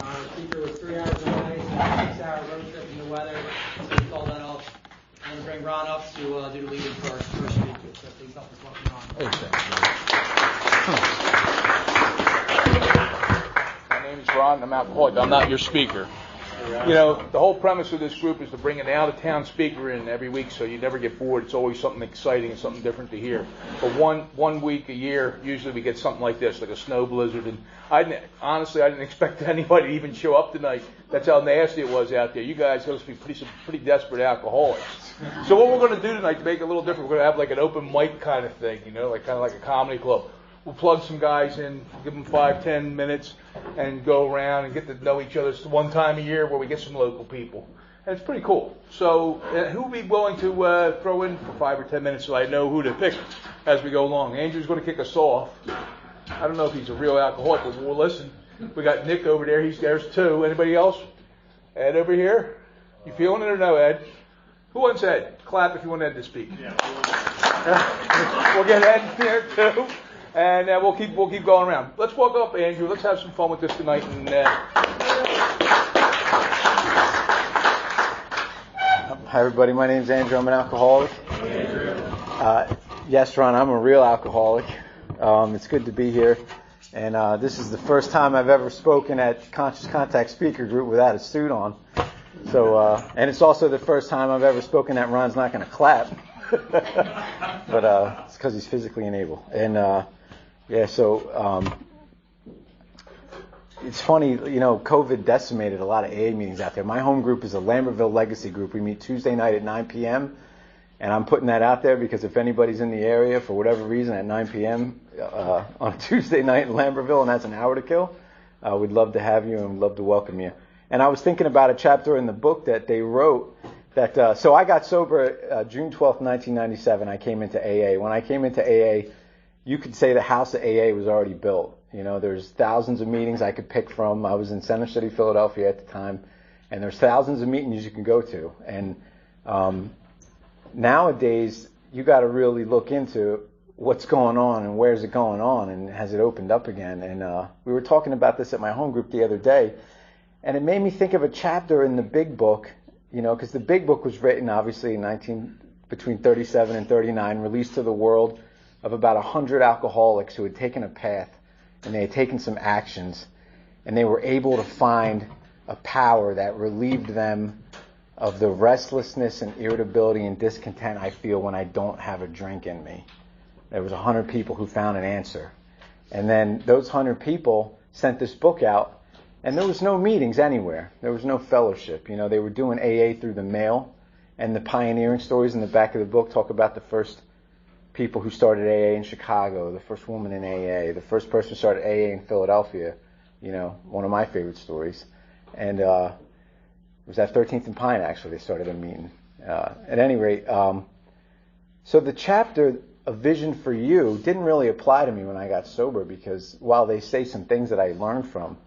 Our speaker was 3 hours away, so 6-hour road trip in the weather. So we called that off. I'm going to bring Ron up to do the leading for our first speaker. So please help us welcome Ron. My name is Ron. I'm alcoholic. I'm not your speaker. You know, the whole premise of this group is to bring an out-of-town speaker in every week so you never get bored. It's always something exciting and something different to hear. But one week a year, usually we get something like this, like a snow blizzard. And honestly, I didn't expect anybody to even show up tonight. That's how nasty it was out there. You guys must be pretty desperate alcoholics. So what we're going to do tonight to make it a little different, we're going to have like an open mic kind of thing, you know, like kind of like a comedy club. We'll plug some guys in, give them 5-10 minutes, and go around and get to know each other. It's one time a year where we get some local people. And it's pretty cool. So who would be willing to throw in for 5 or 10 minutes so I know who to pick as we go along? Andrew's going to kick us off. I don't know if he's a real alcoholic, but we'll listen. We got Nick over there. There's 2. Anybody else? Ed over here? You feeling it or no, Ed? Who wants Ed? Clap if you want Ed to speak. Yeah. We'll get Ed here too. And we'll keep going around. Let's walk up, Andrew. Let's have some fun with this tonight. And Hi, everybody. My name's Andrew. I'm an alcoholic. Yes, Ron, I'm a real alcoholic. It's good to be here. And this is the first time I've ever spoken at Conscious Contact Speaker Group without a suit on. So, and it's also the first time I've ever spoken that Ron's not going to clap. But it's because he's physically unable. And it's funny, you know, COVID decimated a lot of AA meetings out there. My home group is a Lambertville Legacy group. We meet Tuesday night at 9 p.m. And I'm putting that out there because if anybody's in the area for whatever reason at 9 p.m. On a Tuesday night in Lambertville and that's an hour to kill, we'd love to have you and we'd love to welcome you. And I was thinking about a chapter in the book that they wrote that, so I got sober June 12th, 1997. I came into AA. When I came into AA, you could say the house of AA was already built. You know, there's thousands of meetings I could pick from. I was in Center City, Philadelphia at the time, and there's thousands of meetings you can go to. And nowadays, you got to really look into what's going on and where's it going on and has it opened up again. And we were talking about this at my home group the other day, and it made me think of a chapter in the Big Book, you know, because the Big Book was written obviously between 37 and 39, released to the world, of about 100 alcoholics who had taken a path and they had taken some actions and they were able to find a power that relieved them of the restlessness and irritability and discontent I feel when I don't have a drink in me. There was 100 people who found an answer. And then those 100 people sent this book out and there was no meetings anywhere. There was no fellowship. You know, they were doing AA through the mail, and the pioneering stories in the back of the book talk about the first people who started AA in Chicago, the first woman in AA, the first person who started AA in Philadelphia, you know, one of my favorite stories. And it was at 13th and Pine, actually, they started a meeting. At any rate, so the chapter, A Vision for You, didn't really apply to me when I got sober because while they say some things that I learned from,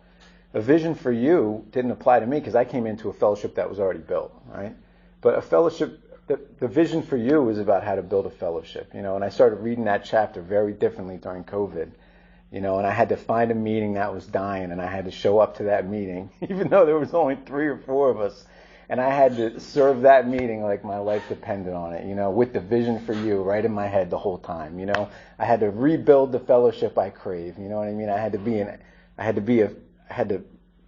A Vision for You didn't apply to me because I came into a fellowship that was already built, right? But a fellowship, the Vision for You is about how to build a fellowship, you know, and I started reading that chapter very differently during COVID, you know, and I had to find a meeting that was dying and I had to show up to that meeting, even though there was only 3 or 4 of us, and I had to serve that meeting like my life depended on it, you know, with the Vision for You right in my head the whole time, you know. I had to rebuild the fellowship I crave, you know what I mean? I had to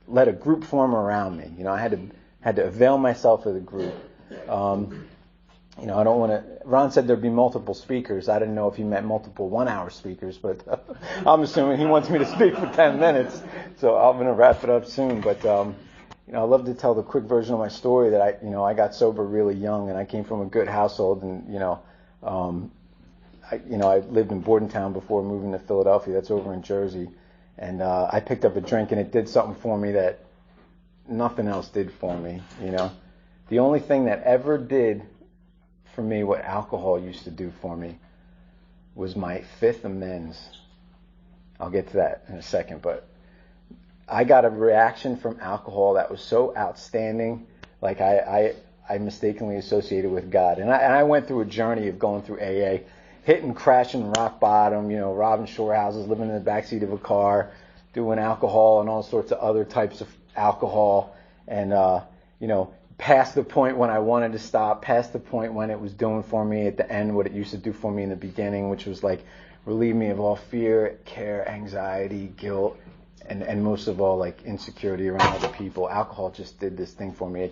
let a group form around me, you know. I had to avail myself of the group. You know, I don't want to. Ron said there'd be multiple speakers. I didn't know if he meant multiple 1-hour speakers, but I'm assuming he wants me to speak for 10 minutes. So I'm going to wrap it up soon. But you know, I love to tell the quick version of my story that I got sober really young, and I came from a good household, and I lived in Bordentown before moving to Philadelphia. That's over in Jersey, and I picked up a drink, and it did something for me that nothing else did for me. You know, the only thing that ever did for me what alcohol used to do for me was my 5th amends. I'll get to that in a second, but I got a reaction from alcohol that was so outstanding, like I mistakenly associated with God. And I went through a journey of going through AA, hitting, crashing rock bottom, you know, robbing shorehouses, living in the backseat of a car, doing alcohol and all sorts of other types of alcohol, and past the point when I wanted to stop, past the point when it was doing for me at the end what it used to do for me in the beginning, which was like relieve me of all fear, care, anxiety, guilt, and most of all like insecurity around other people. Alcohol just did this thing for me.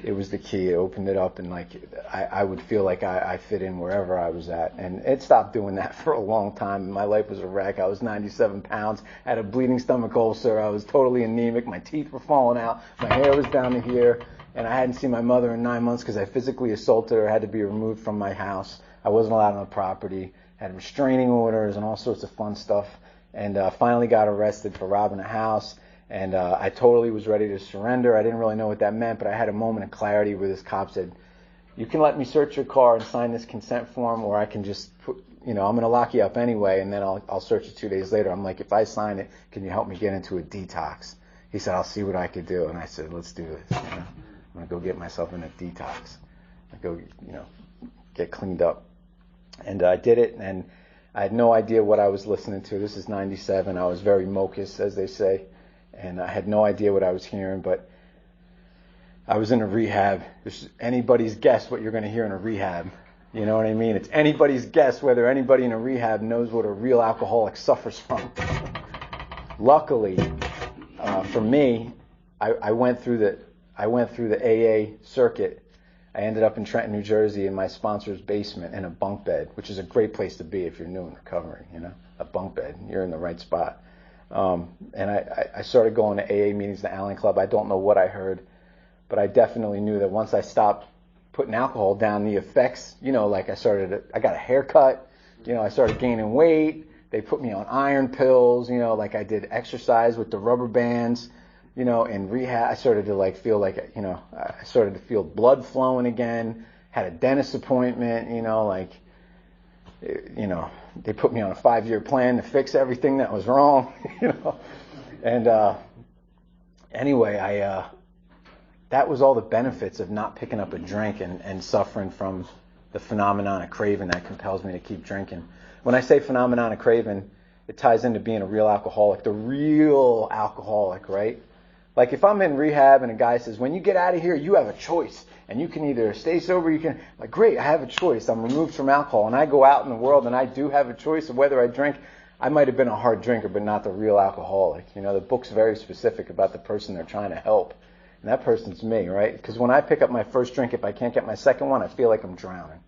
It was the key. It opened it up, and like I would feel like I fit in wherever I was at. And it stopped doing that for a long time. My life was a wreck. I was 97 pounds, had a bleeding stomach ulcer. I was totally anemic. My teeth were falling out. My hair was down to here. And I hadn't seen my mother in 9 months because I physically assaulted her, had to be removed from my house. I wasn't allowed on the property, had restraining orders and all sorts of fun stuff. And finally got arrested for robbing a house. And I totally was ready to surrender. I didn't really know what that meant, but I had a moment of clarity where this cop said, you can let me search your car and sign this consent form, or I can just put, I'm going to lock you up anyway, and then I'll search you 2 days later. I'm like, if I sign it, can you help me get into a detox? He said, I'll see what I could do. And I said, let's do this. I'm going to go get myself in a detox. I go, get cleaned up. And I did it, and I had no idea what I was listening to. This is 97. I was very mocus, as they say. And I had no idea what I was hearing, but I was in a rehab. It's anybody's guess what you're going to hear in a rehab. You know what I mean? It's anybody's guess whether anybody in a rehab knows what a real alcoholic suffers from. Luckily, for me, I went through the AA circuit. I ended up in Trenton, New Jersey, in my sponsor's basement in a bunk bed, which is a great place to be if you're new in recovery. A bunk bed. You're in the right spot. And I started going to AA meetings, the Allen Club. I don't know what I heard, but I definitely knew that once I stopped putting alcohol down, the effects, I got a haircut, I started gaining weight. They put me on iron pills, I did exercise with the rubber bands, in rehab. I started to feel I started to feel blood flowing again, had a dentist appointment, they put me on a 5-year plan to fix everything that was wrong, And anyway, that was all the benefits of not picking up a drink and suffering from the phenomenon of craving that compels me to keep drinking. When I say phenomenon of craving, it ties into being a real alcoholic, the real alcoholic, right? Like if I'm in rehab and a guy says, when you get out of here, you have a choice. And you can either stay sober, great, I have a choice. I'm removed from alcohol. And I go out in the world and I do have a choice of whether I drink. I might have been a hard drinker, but not the real alcoholic. The book's very specific about the person they're trying to help. And that person's me, right? Because when I pick up my first drink, if I can't get my second one, I feel like I'm drowning.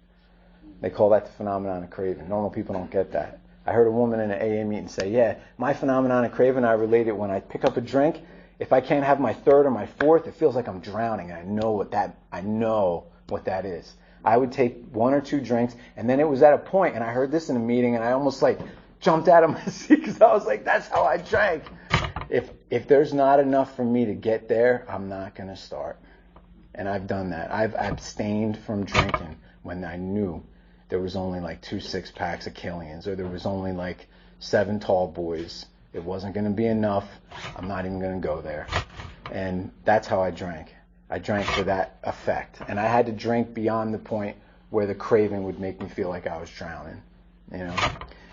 They call that the phenomenon of craving. Normal people don't get that. I heard a woman in an AA meeting say, yeah, my phenomenon of craving, I relate it when I pick up a drink. If I can't have my third or my fourth, it feels like I'm drowning. I know what that is. I would take 1 or 2 drinks, and then it was at a point, and I heard this in a meeting, and I almost jumped out of my seat because I was like, that's how I drank. If there's not enough for me to get there, I'm not going to start. And I've done that. I've abstained from drinking when I knew there was only 2 6-packs of Killians, or there was only 7 tall boys. It wasn't going to be enough. I'm not even going to go there. And that's how I drank. I drank for that effect. And I had to drink beyond the point where the craving would make me feel like I was drowning.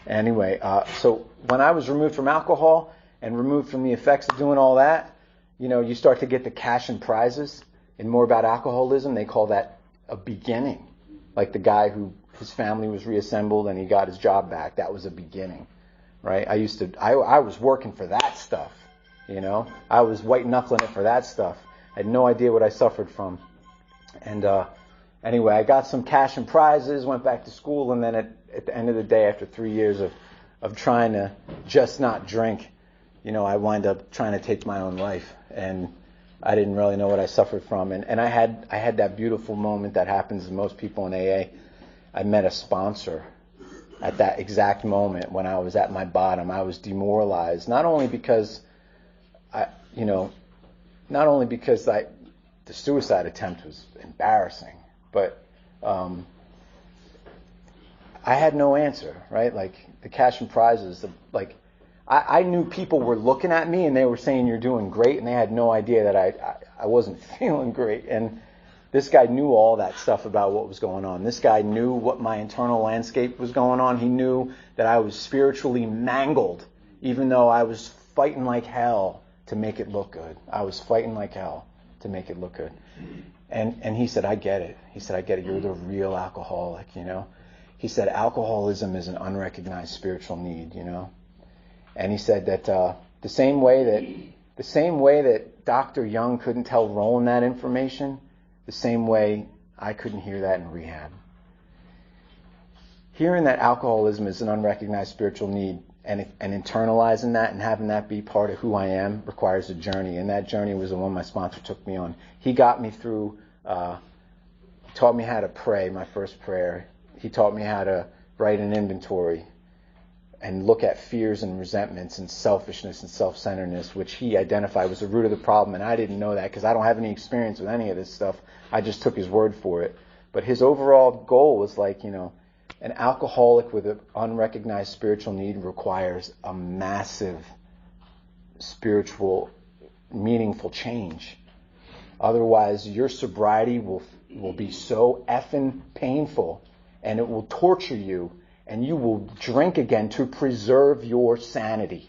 Anyway, so when I was removed from alcohol and removed from the effects of doing all that, you start to get the cash and prizes. And more about alcoholism, they call that a beginning. Like the guy who his family was reassembled and he got his job back. That was a beginning. Right? I was working for that stuff, I was white knuckling it for that stuff. I had no idea what I suffered from. And anyway, I got some cash and prizes, went back to school, and then at the end of the day, after 3 years of trying to just not drink, I wind up trying to take my own life. And I didn't really know what I suffered from. And I had that beautiful moment that happens to most people in AA. I met a sponsor. At that exact moment when I was at my bottom, I was demoralized. Not only because the suicide attempt was embarrassing, but I had no answer, right? The cash and prizes, I knew people were looking at me and they were saying you're doing great, and they had no idea that I wasn't feeling great. And this guy knew all that stuff about what was going on. This guy knew what my internal landscape was going on. He knew that I was spiritually mangled, even though I was fighting like hell to make it look good. I was fighting like hell to make it look good. And he said, I get it. He said, I get it. You're the real alcoholic, you know. He said, alcoholism is an unrecognized spiritual need, you know. And he said that the same way that Dr. Young couldn't tell Roland that information, the same way I couldn't hear that in rehab. Hearing that alcoholism is an unrecognized spiritual need and internalizing that and having that be part of who I am requires a journey. And that journey was the one my sponsor took me on. He got me through, taught me how to pray, my first prayer. He taught me how to write an inventory and look at fears and resentments and selfishness and self-centeredness, which he identified was the root of the problem. And I didn't know that because I don't have any experience with any of this stuff. I just took his word for it. But his overall goal was like, you know, an alcoholic with an unrecognized spiritual need requires a massive spiritual, meaningful change. Otherwise, your sobriety will be so effing painful and it will torture you, and you will drink again to preserve your sanity.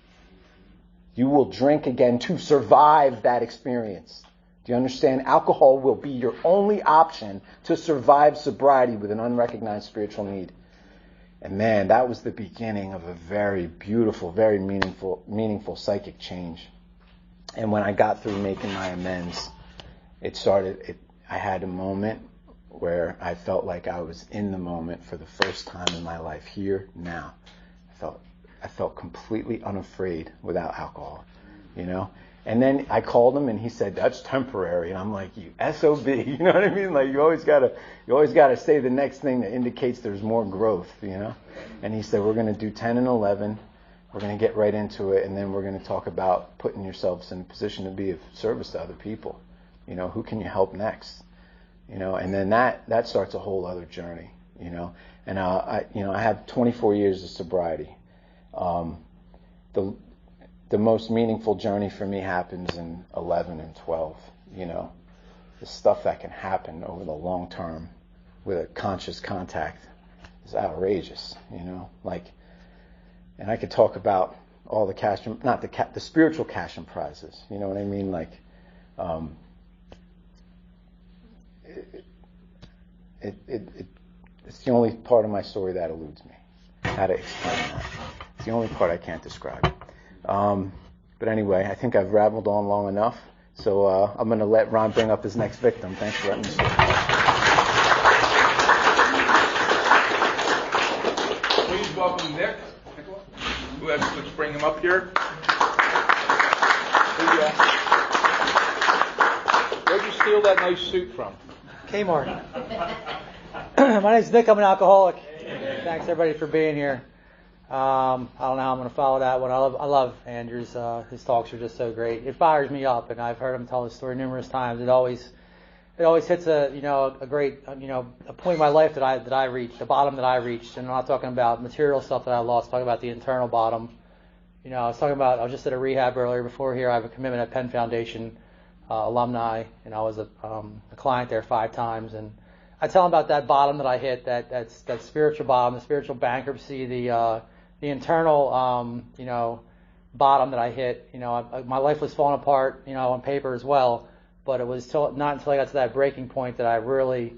You will drink again to survive that experience. Do you understand? Alcohol will be your only option to survive sobriety with an unrecognized spiritual need. And man, that was the beginning of a very beautiful, very meaningful psychic change. And when I got through making my amends, I had a moment where I felt like I was in the moment for the first time in my life, here, now. I felt completely unafraid without alcohol, you know? And then I called him and he said, that's temporary. And I'm like, you SOB, you know what I mean? Like you always gotta say the next thing that indicates there's more growth, you know? And he said, we're gonna do 10 and 11. We're gonna get right into it, and then we're gonna talk about putting yourselves in a position to be of service to other people. You know, who can you help next? You know, and then that starts a whole other journey, you know. And I have 24 years of sobriety. The most meaningful journey for me happens in 11 and 12, you know. The stuff that can happen over the long term with a conscious contact is outrageous, you know. Like, and I could talk about all the cash, not the spiritual cash and prizes, you know what I mean? Like, it's the only part of my story that eludes me. How to explain that? It's the only part I can't describe. But anyway, I think I've rabbled on long enough, so I'm going to let Ron bring up his next victim. Thanks for letting me speak. Please welcome Nick. Let's bring him up here. Where'd you steal that nice suit from? Kmart. My name's Nick. I'm an alcoholic. Thanks everybody for being here. I don't know how I'm going to follow that one. I love Andrew's. His talks are just so great. It fires me up, and I've heard him tell his story numerous times. It always hits a great a point in my life that I reached, the bottom that I reached. And I'm not talking about material stuff that I lost. I'm talking about the internal bottom. You know, I was just at a rehab earlier before here. I have a commitment at Penn Foundation alumni, and I was a client there 5 times. And I tell them about that bottom that I hit, that spiritual bottom, the spiritual bankruptcy, the internal bottom that I hit. You know, my life was falling apart, you know, on paper as well. But it was not until I got to that breaking point that I really,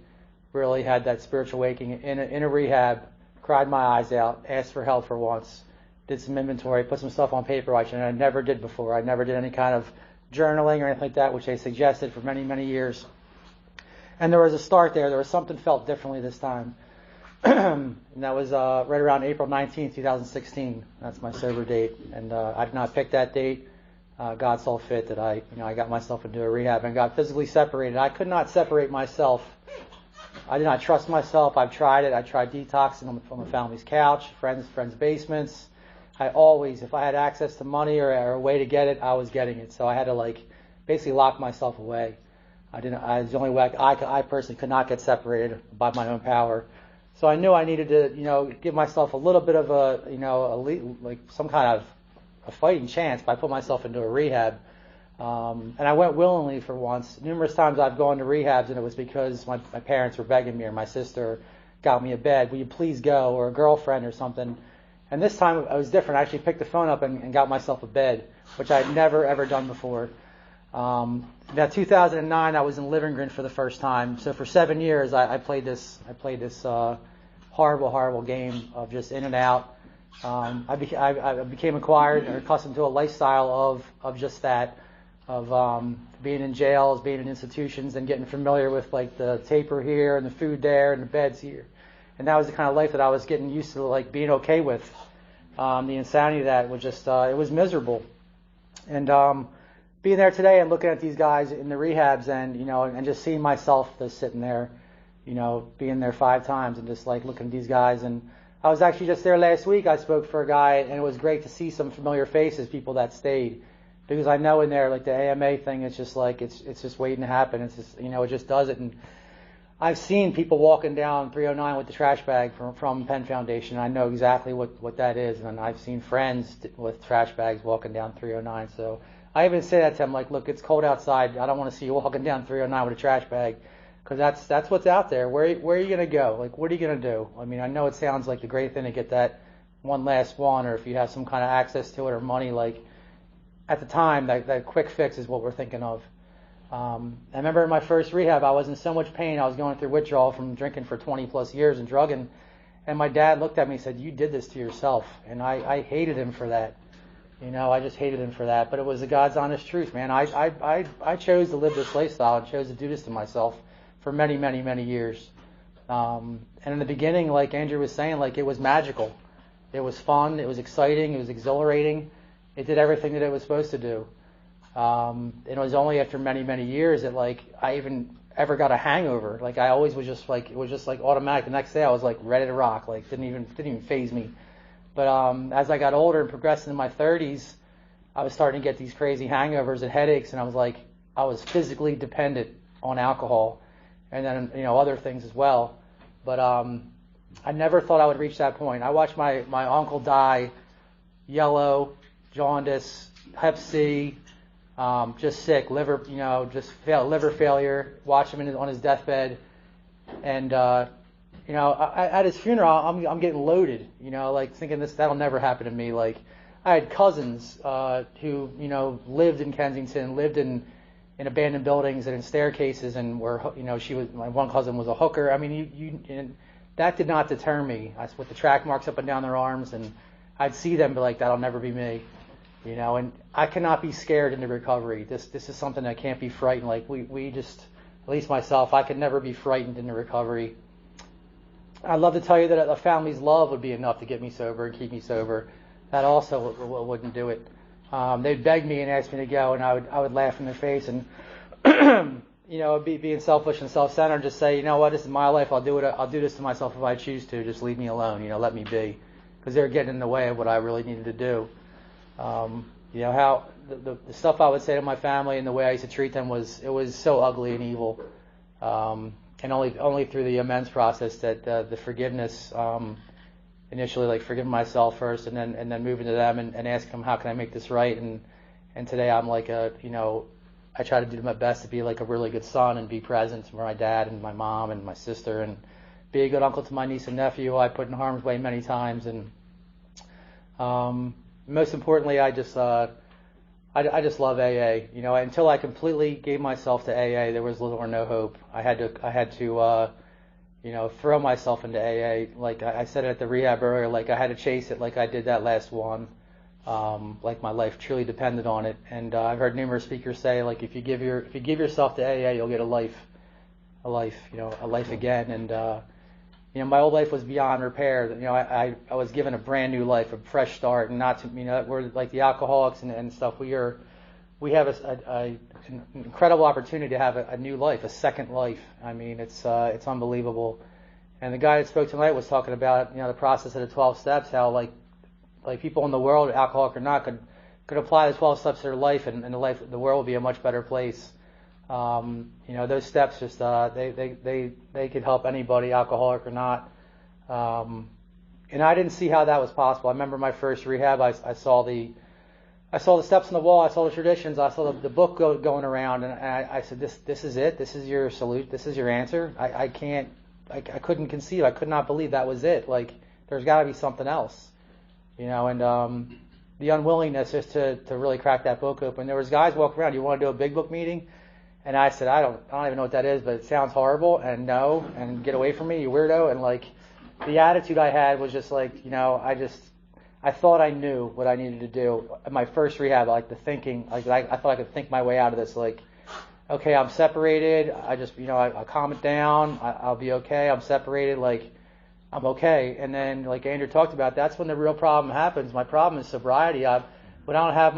really had that spiritual awakening in a rehab. Cried my eyes out, asked for help for once, did some inventory, put some stuff on paper, which I never did before. I never did any kind of journaling or anything like that, which they suggested for many, many years. And there was a start there. There was something felt differently this time. And that was right around April 19th, 2016. That's my sober date. And I did not pick that date. God saw fit that I got myself into a rehab and got physically separated. I could not separate myself. I did not trust myself. I've tried it. I tried detoxing from a family's couch, friends' basements. I always, if I had access to money or a way to get it, I was getting it. So I had to basically lock myself away. It was the only way I personally could not get separated by my own power. So I knew I needed to, give myself a little bit of some kind of a fighting chance by putting myself into a rehab. And I went willingly for once. Numerous times I've gone to rehabs, and it was because my parents were begging me, or my sister got me a bed. Will you please go? Or a girlfriend or something. And this time I was different. I actually picked the phone up and got myself a bed, which I had never ever done before. Now 2009, I was in Livingston for the first time. So for 7 years, I played this horrible game of just in and out. I became acquired or accustomed to a lifestyle of just that, of being in jails, being in institutions, and getting familiar with like the taper here and the food there and the beds here. And that was the kind of life that I was getting used to, like being okay with. The insanity of that was just, it was miserable. And being there today and looking at these guys in the rehabs and just seeing myself just sitting there, being there 5 times and just like looking at these guys. And I was actually just there last week. I spoke for a guy, and it was great to see some familiar faces, people that stayed. Because I know in there, like the AMA thing, it's just like, it's just waiting to happen. It's just, it just does it. And I've seen people walking down 309 with the trash bag from Penn Foundation. I know exactly what that is. And I've seen friends with trash bags walking down 309. So I even say that to them, like, look, it's cold outside. I don't want to see you walking down 309 with a trash bag. Because that's what's out there. Where are you going to go? Like, what are you going to do? I mean, I know it sounds like the great thing to get that one last one, or if you have some kind of access to it or money, like, at the time, that quick fix is what we're thinking of. I remember in my first rehab, I was in so much pain. I was going through withdrawal from drinking for 20 plus years and drugging. And my dad looked at me and said, "You did this to yourself." And I hated him for that. I just hated him for that. But it was the God's honest truth, man. I chose to live this lifestyle and chose to do this to myself for many, many, many years. And in the beginning, like Andrew was saying, like it was magical. It was fun. It was exciting. It was exhilarating. It did everything that it was supposed to do. And it was only after many, many years that like I even ever got a hangover. Like I always was just like, it was just like automatic. The next day I was like ready to rock. Like didn't even faze me. But as I got older and progressed into my 30s, I was starting to get these crazy hangovers and headaches, and I was physically dependent on alcohol, and then other things as well. But I never thought I would reach that point. I watched my uncle die, yellow, jaundice, Hep C, just sick, liver, liver failure. Watch him on his deathbed, and at his funeral, I'm getting loaded. Like thinking that'll never happen to me. Like I had cousins who lived in Kensington, lived in abandoned buildings and in staircases, and were my one cousin was a hooker. I mean, and that did not deter me. With the track marks up and down their arms, and I'd see them be like, that'll never be me. And I cannot be scared into recovery. This is something that can't be frightened. Like we just, at least myself, I could never be frightened into recovery. I'd love to tell you that a family's love would be enough to get me sober and keep me sober. That also wouldn't do it. They'd beg me and ask me to go, and I would laugh in their face and being selfish and self-centered, just say, what, this is my life. I'll do this to myself if I choose to. Just leave me alone. Let me be, because they're getting in the way of what I really needed to do. How the stuff I would say to my family and the way I used to treat them was so ugly and evil. And only through the amends process that the forgiveness, initially like forgiving myself first, and then moving to them and asking them, how can I make this right? And today I'm like I try to do my best to be like a really good son and be present for my dad and my mom and my sister, and be a good uncle to my niece and nephew who I put in harm's way many times. And most importantly, I just love AA. Until I completely gave myself to AA, there was little or no hope. I had to throw myself into AA. Like I said at the rehab earlier, like I had to chase it, like I did that last one. Like my life truly depended on it. And I've heard numerous speakers say, like if you give yourself to AA, you'll get a life again. And my old life was beyond repair. I was given a brand new life, a fresh start, and not to, we're like the alcoholics and stuff. We have an incredible opportunity to have a new life, a second life. I mean, it's unbelievable. And the guy that spoke tonight was talking about, the process of the 12 steps, how like people in the world, alcoholic or not, could apply the 12 steps to their life, and the world would be a much better place. Those steps just they could help anybody, alcoholic or not. And I didn't see how that was possible. I remember my first rehab. I saw the steps on the wall. I saw the traditions. I saw the book going around, and I said, this is it. This is your salute. This is your answer. I couldn't conceive. I could not believe that was it. Like there's got to be something else. and the unwillingness just to really crack that book open. There was guys walking around, you want to do a big book meeting? And I said, I don't even know what that is, but it sounds horrible, and no, and get away from me, you weirdo. And like, the attitude I had was just like, I thought I knew what I needed to do. At my first rehab, like the thinking, like I thought I could think my way out of this. Like, okay, I'm separated. I just, I calm it down. I'll be okay. I'm separated. Like, I'm okay. And then, like Andrew talked about, that's when the real problem happens. My problem is sobriety. When I don't have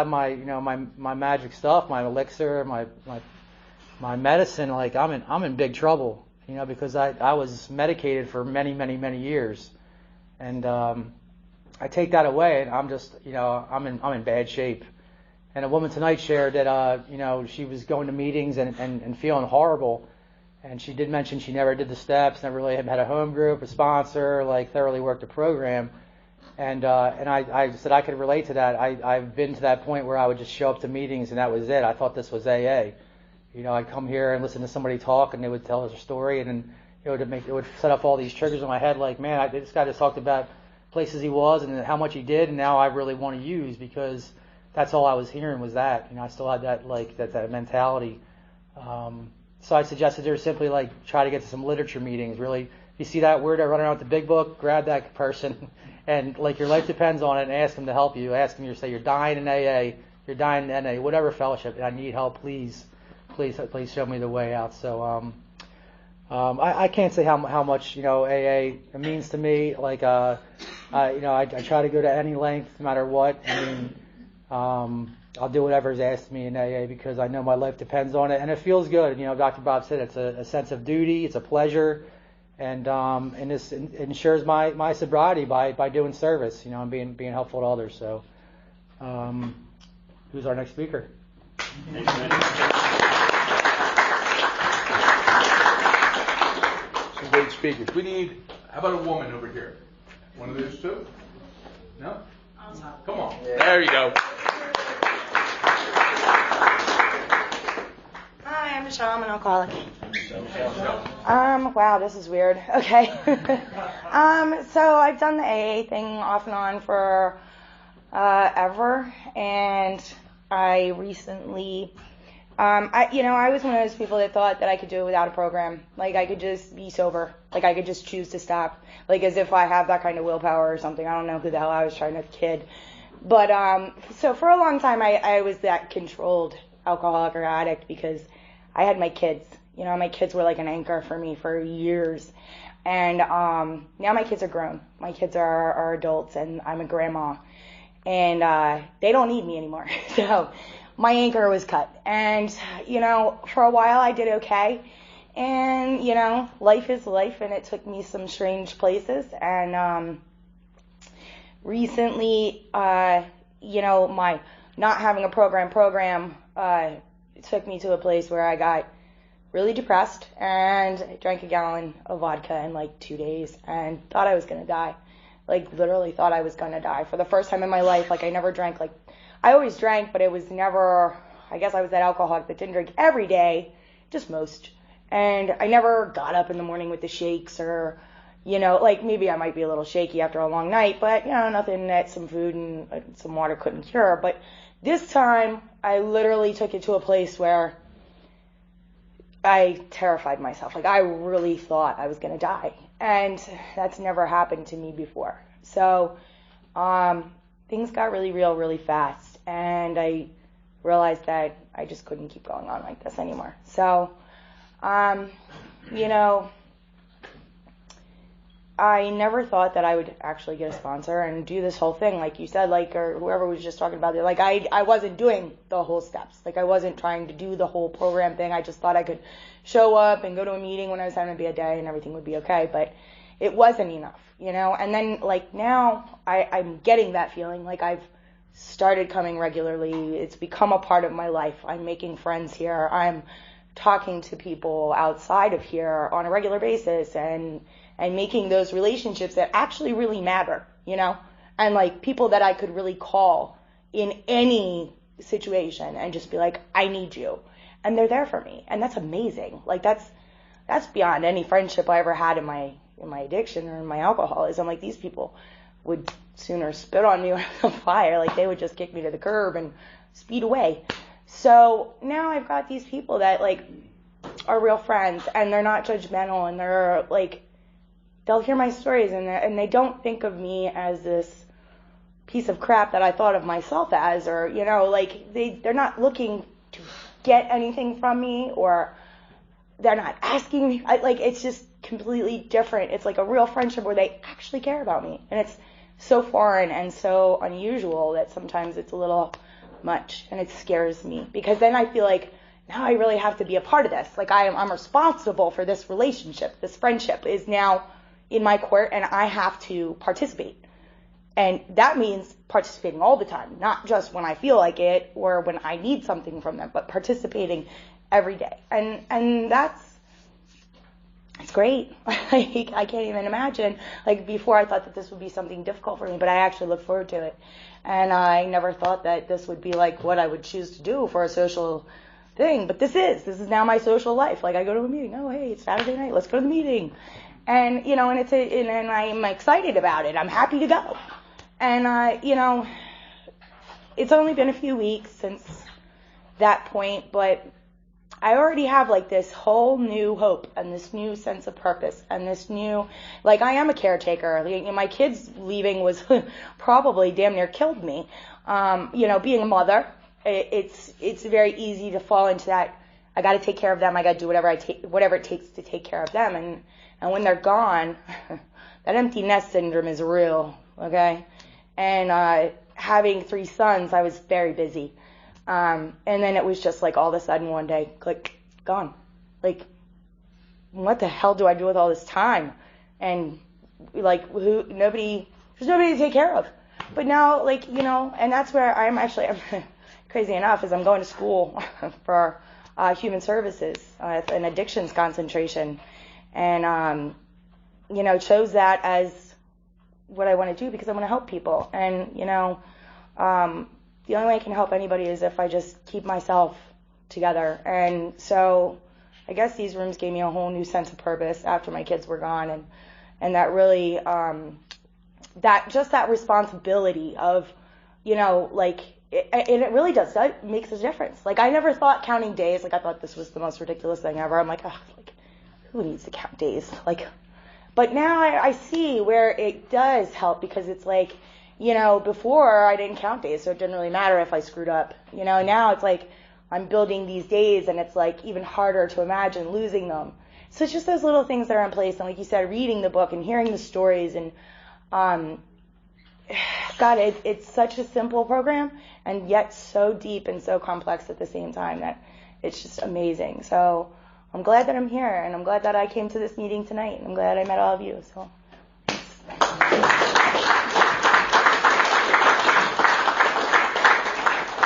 my magic stuff, my elixir, my medicine, like I'm in big trouble. Because I was medicated for many, many, many years, and I take that away, and I'm just, I'm in bad shape. And a woman tonight shared that, she was going to meetings and feeling horrible. And she did mention she never did the steps, never really had a home group, a sponsor, like thoroughly worked a program. And I said I could relate to that. I've been to that point where I would just show up to meetings and that was it. I thought this was AA. I'd come here and listen to somebody talk and they would tell us a story, and then it would set up all these triggers in my head, like, man, this guy just talked about places he was and how much he did, and now I really want to use, because that's all I was hearing was that. I still had that that mentality. So I suggested there simply try to get to some literature meetings. Really, if you see that weirdo running around with the big book, grab that person and your life depends on it, and ask them to help you. Ask them, say you're dying in AA, you're dying in NA, whatever fellowship, and I need help, please show me the way out. So I can't say how much AA means to me. I try to go to any length, no matter what. I'll do whatever is asked of me in AA because I know my life depends on it, and it feels good. Dr. Bob said it's a sense of duty, it's a pleasure, and this ensures my sobriety by doing service, and being helpful to others. So, who's our next speaker? Some great speakers. How about a woman over here? One of those two? No? Come on. Yeah. There you go. Hi, I'm Michelle. I'm an alcoholic. Wow, this is weird. Okay. So I've done the AA thing off and on for ever, and I recently, I was one of those people that thought that I could do it without a program. I could just be sober. I could just choose to stop. As if I have that kind of willpower or something. I don't know who the hell I was trying to kid. But, so for a long time, I was that controlled alcoholic or addict because I had my kids. My kids were like an anchor for me for years. And now my kids are grown. My kids are adults, and I'm a grandma. And they don't need me anymore. So my anchor was cut. And, for a while I did okay. And, life is life, and it took me some strange places. And recently, my not having a program took me to a place where I got really depressed, and I drank a gallon of vodka in 2 days and thought I was going to die. Literally thought I was going to die. For the first time in my life, I never drank. I always drank, but it was never, I guess I was that alcoholic that didn't drink every day, just most. And I never got up in the morning with the shakes or, maybe I might be a little shaky after a long night, but, nothing that some food and some water couldn't cure. But this time, I literally took it to a place where I terrified myself. I really thought I was going to die. And that's never happened to me before. So things got really real really fast. And I realized that I just couldn't keep going on like this anymore. So, I never thought that I would actually get a sponsor and do this whole thing, like you said, or whoever was just talking about it. I wasn't doing the whole steps. I wasn't trying to do the whole program thing. I just thought I could show up and go to a meeting when I was having a bad day and everything would be okay. But it wasn't enough, And then, now I'm getting that feeling. I've started coming regularly. It's become a part of my life. I'm making friends here. I'm talking to people outside of here on a regular basis and making those relationships that actually really matter, and people that I could really call in any situation and just be like, I need you. And they're there for me. And that's amazing. that's beyond any friendship I ever had in my addiction or in my alcoholism. These people would sooner spit on me or on fire. Like, they would just kick me to the curb and speed away. So now I've got these people that, like, are real friends, and they're not judgmental, and they're, like, they'll hear my stories, and they don't think of me as this piece of crap that I thought of myself as, or, you know, like, they're not looking to get anything from me, or they're not asking me. Like, it's just completely different. It's like a real friendship where they actually care about me, and it's so foreign and so unusual that sometimes it's a little much, and it scares me, because then I feel like now I really have to be a part of this. Like, I'm responsible for this relationship. This friendship is now in my court, and I have to participate. And that means participating all the time, not just when I feel like it or when I need something from them, but participating every day. And it's great. I can't even imagine. Like, before I thought that this would be something difficult for me, but I actually look forward to it. And I never thought that this would be like what I would choose to do for a social thing. But this is now my social life. Like, I go to a meeting. Oh, hey, it's Saturday night. Let's go to the meeting. And, you know, and I'm excited about it. I'm happy to go. And, you know, it's only been a few weeks since that point, but I already have, like, this whole new hope and this new sense of purpose and this new, like, I am a caretaker. My kids leaving was probably damn near killed me. You know, being a mother, it's very easy to fall into that. I got to take care of them. I got to do whatever it takes to take care of them. And when they're gone, that empty nest syndrome is real. Okay. And having 3 sons, I was very busy. And then it was just like all of a sudden one day, click, gone. Like, what the hell do I do with all this time? And like, there's nobody to take care of. But now, like, you know, and that's where I'm crazy enough, is I'm going to school for human services, an addictions concentration. And, you know, chose that as what I want to do because I want to help people. And, you know, the only way I can help anybody is if I just keep myself together. And so I guess these rooms gave me a whole new sense of purpose after my kids were gone. And that really, that responsibility of, you know, like, it really does. That makes a difference. Like, I never thought counting days, like, I thought this was the most ridiculous thing ever. I'm like, oh, like, who needs to count days? Like, but now I see where it does help, because it's like, you know, before I didn't count days, so it didn't really matter if I screwed up. You know, now it's like I'm building these days, and it's like even harder to imagine losing them. So it's just those little things that are in place. And like you said, reading the book and hearing the stories, and God, it's such a simple program, and yet so deep and so complex at the same time that it's just amazing. So I'm glad that I'm here, and I'm glad that I came to this meeting tonight, and I'm glad I met all of you. So.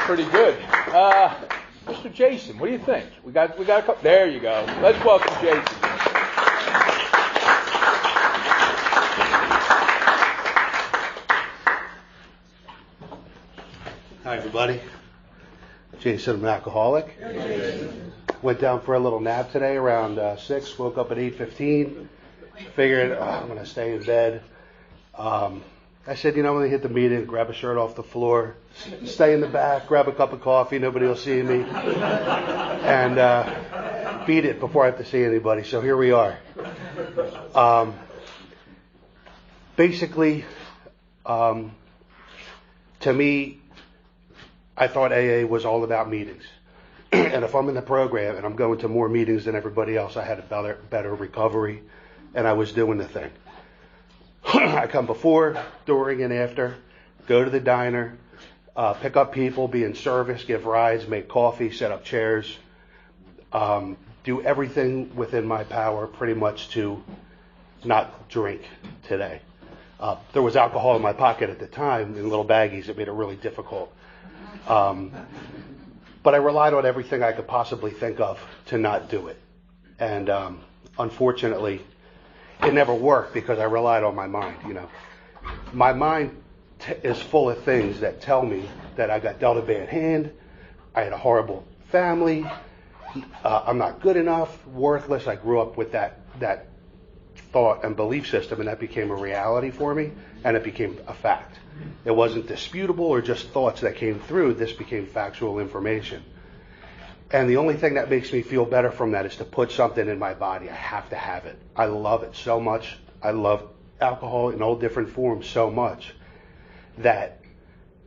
Pretty good. Mr. Jason, what do you think? We got a couple. There you go. Let's welcome Jason. Hi, everybody. Jason, I'm an alcoholic. Went down for a little nap today around 6. Woke up at 8:15. Figured I'm going to stay in bed. I said, you know, when they hit the meeting, grab a shirt off the floor, stay in the back, grab a cup of coffee, nobody will see me, and beat it before I have to see anybody. So here we are. Basically, to me, I thought AA was all about meetings. And if I'm in the program and I'm going to more meetings than everybody else, I had a better recovery, and I was doing the thing. I come before, during, and after, go to the diner, pick up people, be in service, give rides, make coffee, set up chairs, do everything within my power pretty much to not drink today. There was alcohol in my pocket at the time in little baggies. It made it really difficult. But I relied on everything I could possibly think of to not do it. And unfortunately, it never worked because I relied on my mind, you know. My mind is full of things that tell me that I got dealt a bad hand, I had a horrible family, I'm not good enough, worthless. I grew up with that thought and belief system, and that became a reality for me, and it became a fact. It wasn't disputable or just thoughts that came through. This became factual information. And the only thing that makes me feel better from that is to put something in my body. I have to have it. I love it so much. I love alcohol in all different forms so much that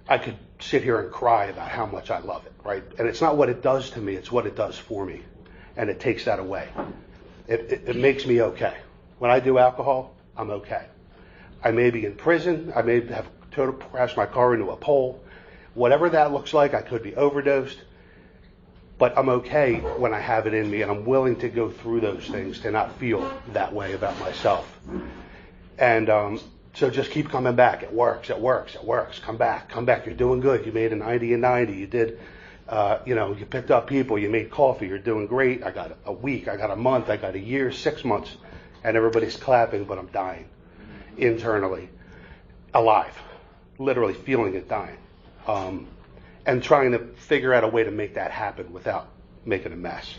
I could sit here and cry about how much I love it, right? And it's not what it does to me, it's what it does for me. And it takes that away. It makes me okay. When I do alcohol, I'm okay. I may be in prison. I may have total crashed my car into a pole. Whatever that looks like, I could be overdosed. But I'm okay when I have it in me, and I'm willing to go through those things to not feel that way about myself. And so just keep coming back. It works, it works, it works. Come back, come back. You're doing good. You made a 90 and 90. You did, you picked up people. You made coffee. You're doing great. I got a week. I got a month. I got a year, 6 months. And everybody's clapping, but I'm dying internally, alive, literally feeling it dying. And trying to figure out a way to make that happen without making a mess.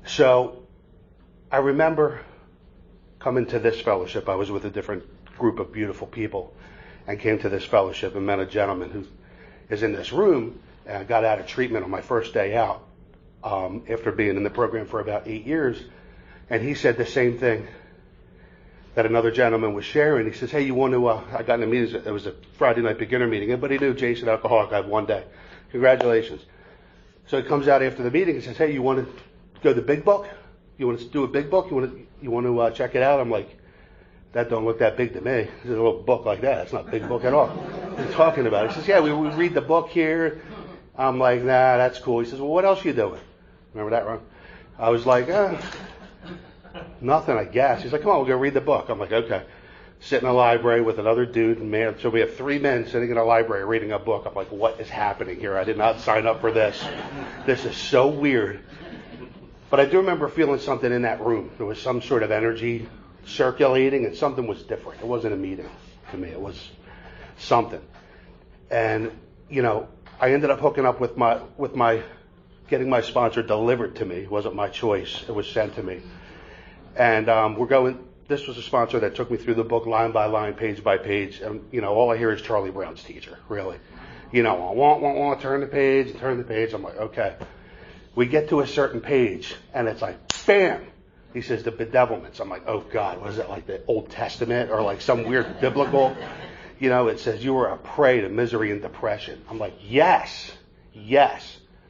So I remember coming to this fellowship. I was with a different group of beautiful people and came to this fellowship and met a gentleman who is in this room, and I got out of treatment on my first day out after being in the program for about 8 years. And he said the same thing that another gentleman was sharing. He says, hey, you want to, I got in a meeting, it was a Friday night beginner meeting. Everybody knew Jason, alcoholic, I had one day. Congratulations. So he comes out after the meeting and says, hey, you want to go to the big book? You want to do a big book? You want to check it out? I'm like, that don't look that big to me. It's a little book like that. It's not a big book at all. What are you talking about? He says, yeah, we read the book here. I'm like, nah, that's cool. He says, well, what else are you doing? Remember that, Ron? I was like, nothing, I guess. He's like, come on, we'll go read the book. I'm like, okay. Sit in a library with another dude, and man, so we have 3 men sitting in a library reading a book. I'm like, what is happening here? I did not sign up for this. This is so weird. But I do remember feeling something in that room. There was some sort of energy circulating, and something was different. It wasn't a meeting to me. It was something. And, I ended up hooking up with my getting my sponsor delivered to me. It wasn't my choice. It was sent to me. And this was a sponsor that took me through the book line by line, page by page. And, all I hear is Charlie Brown's teacher, really. Want, turn the page. I'm like, okay. We get to a certain page, and it's like, bam! He says, the bedevilments. I'm like, oh, God, what is it, like the Old Testament or like some weird biblical? It says you were a prey to misery and depression. I'm like, yes.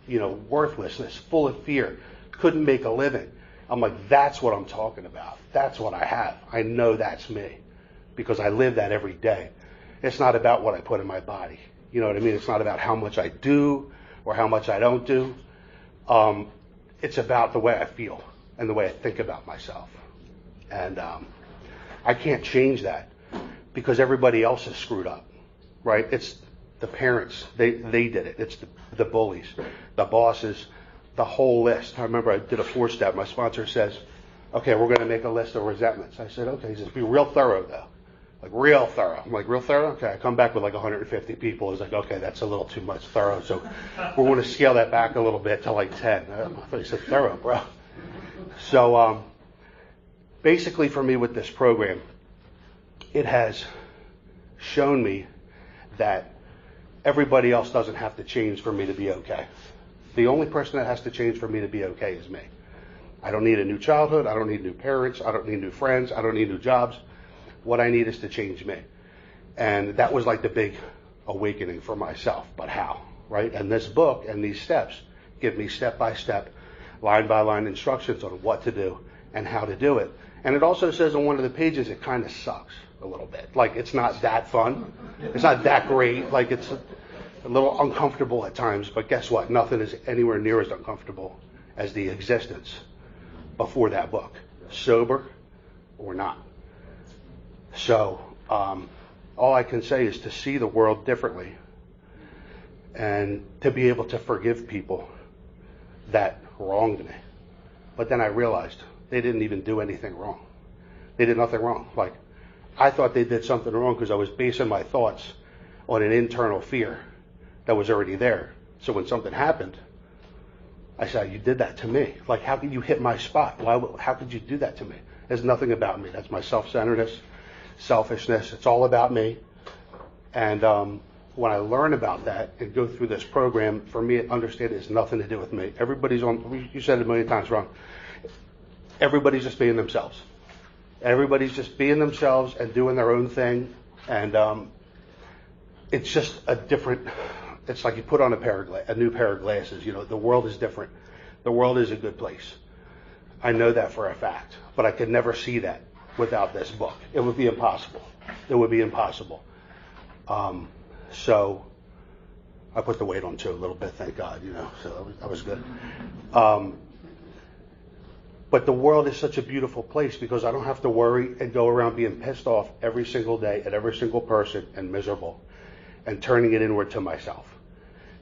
Worthlessness, full of fear, couldn't make a living. I'm like, that's what I'm talking about. That's what I have. I know that's me because I live that every day. It's not about what I put in my body. You know what I mean? It's not about how much I do or how much I don't do. It's about the way I feel and the way I think about myself. And I can't change that because everybody else is screwed up, right? It's the parents. They did it. It's the bullies, the bosses, the whole list. I remember I did a 4-step. My sponsor says, okay, we're going to make a list of resentments. I said, okay. He says, be real thorough, though. Like, real thorough. I'm like, real thorough? Okay. I come back with like 150 people. He's like, okay, that's a little too much thorough. So we're going to scale that back a little bit to like 10. I thought you said thorough, bro. So basically for me with this program, it has shown me that everybody else doesn't have to change for me to be okay. The only person that has to change for me to be okay is me. I don't need a new childhood. I don't need new parents. I don't need new friends. I don't need new jobs. What I need is to change me. And that was like the big awakening for myself. But how, right? And this book and these steps give me step-by-step, line-by-line instructions on what to do and how to do it. And it also says on one of the pages it kind of sucks a little bit. Like, it's not that fun. It's not that great. Like, it's a little uncomfortable at times. But guess what? Nothing is anywhere near as uncomfortable as the existence before that book, sober or not. So all I can say is to see the world differently and to be able to forgive people that wronged me. But then I realized they didn't even do anything wrong. They did nothing wrong. Like, I thought they did something wrong because I was basing my thoughts on an internal fear that was already there. So when something happened, I said, you did that to me. Like, how could you hit my spot? How could you do that to me? It's nothing about me. That's my self-centeredness, selfishness. It's all about me. And when I learn about that and go through this program, for me, understand it has nothing to do with me. Everybody's on, you said it a million times wrong. Everybody's just being themselves. Everybody's just being themselves and doing their own thing. And it's just a different, it's like you put on a new pair of glasses. You know, the world is different. The world is a good place. I know that for a fact, but I could never see that without this book. It would be impossible. It would be impossible. So I put the weight on too a little bit, thank God, you know, so that was good. But the world is such a beautiful place because I don't have to worry and go around being pissed off every single day at every single person and miserable and turning it inward to myself.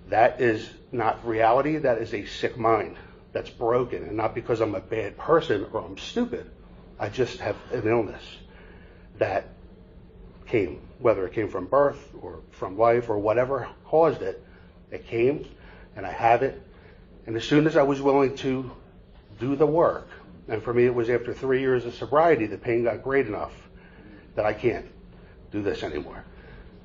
That is not reality. That is a sick mind that's broken, and not because I'm a bad person or I'm stupid. I just have an illness that came, whether it came from birth or from life or whatever caused it, it came, and I have it. And as soon as I was willing to do the work, and for me it was after 3 years of sobriety, the pain got great enough that I can't do this anymore.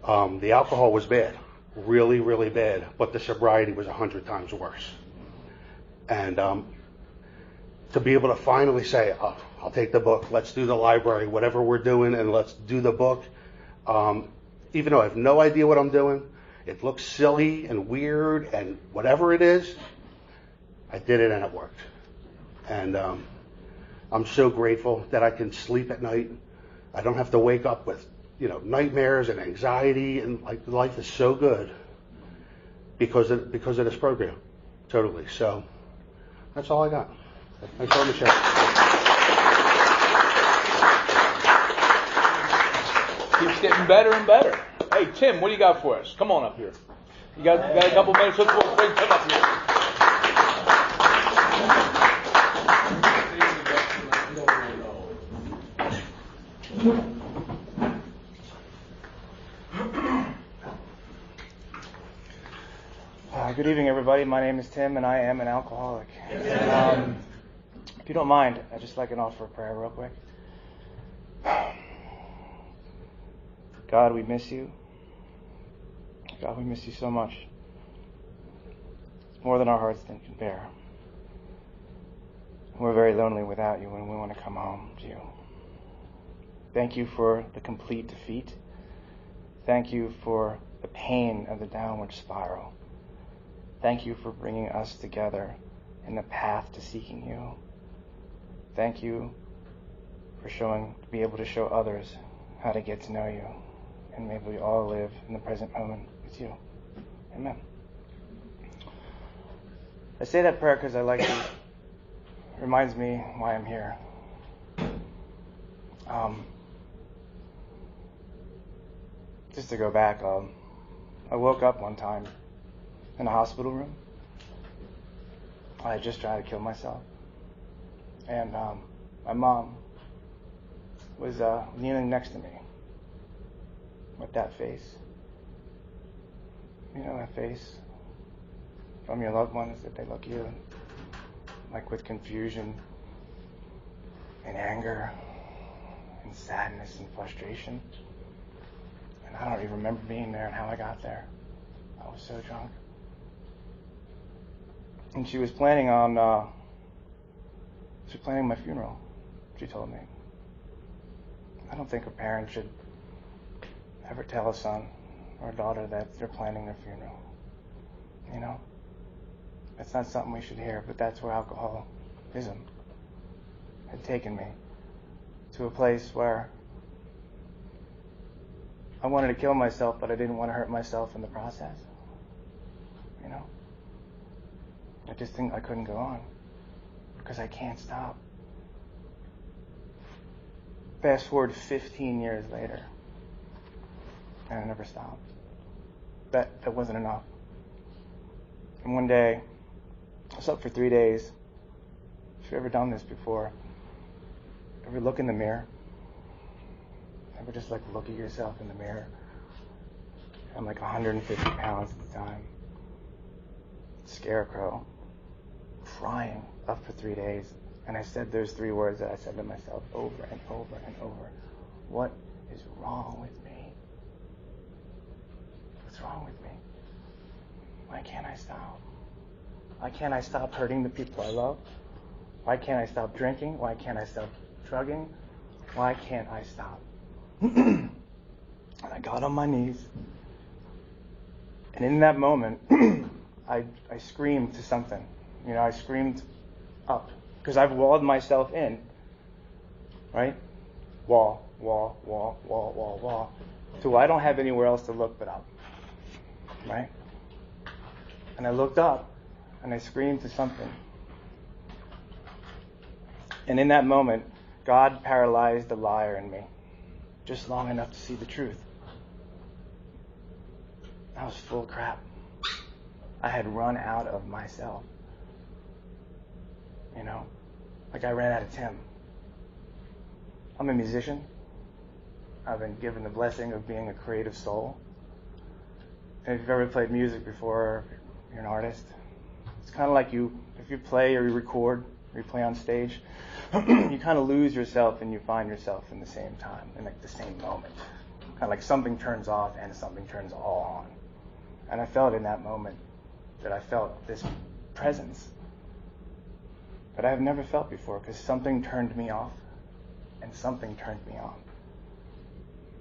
The alcohol was bad, really, really bad, but the sobriety was 100 times worse. And to be able to finally say, oh, I'll take the book, let's do the library, whatever we're doing, and let's do the book. Even though I have no idea what I'm doing, it looks silly and weird and whatever it is, I did it and it worked. And I'm so grateful that I can sleep at night. I don't have to wake up with, you know, nightmares and anxiety, and like life is so good because of this program. Totally. So that's all I got. Thanks for letting me share. Keeps getting better and better. Hey, Tim, what do you got for us? Come on up here. You got a couple minutes? Let's bring Tim up here. Good evening, everybody. My name is Tim, and I am an alcoholic. If you don't mind, I'd just like to offer a prayer real quick. God, we miss you. God, we miss you so much. It's more than our hearts can bear. We're very lonely without you, and we want to come home to you. Thank you for the complete defeat. Thank you for the pain of the downward spiral. Thank you for bringing us together in the path to seeking you. Thank you for be able to show others how to get to know you. And may we all live in the present moment with you. Amen. I say that prayer because it reminds me why I'm here. Just to go back, I woke up one time in a hospital room. I had just tried to kill myself. And my mom was kneeling next to me with that face. You know, that face from your loved ones that they look at you like with confusion and anger and sadness and frustration. And I don't even remember being there and how I got there. I was so drunk. And she was planning my funeral, she told me. I don't think a parent should ever tell a son or a daughter that they're planning their funeral. You know? That's not something we should hear, but that's where alcoholism had taken me. To a place where I wanted to kill myself, but I didn't want to hurt myself in the process. You know? I just think I couldn't go on because I can't stop. Fast forward 15 years later, and I never stopped. That wasn't enough. And one day, I slept for 3 days. If you've ever done this before, ever look in the mirror? Ever just like look at yourself in the mirror? I'm like 150 pounds at the time. Scarecrow. crying up for 3 days. And I said those 3 words that I said to myself over and over and over. What is wrong with me? What's wrong with me? Why can't I stop? Why can't I stop hurting the people I love? Why can't I stop drinking? Why can't I stop drugging? Why can't I stop? And I got on my knees. And in that moment, I screamed to something. I screamed up. Because I've walled myself in. Right? Wall. So I don't have anywhere else to look but up. Right? And I looked up and I screamed to something. And in that moment, God paralyzed the liar in me just long enough to see the truth. I was full of crap. I had run out of myself. Like I ran out of Tim. I'm a musician. I've been given the blessing of being a creative soul. And if you've ever played music before, you're an artist. It's kind of like if you play or you record, or you play on stage, you kind of lose yourself and you find yourself in the same time, in like the same moment. Kind of like something turns off and something turns all on. And I felt in that moment that I felt this presence that I have never felt before, because something turned me off and something turned me on.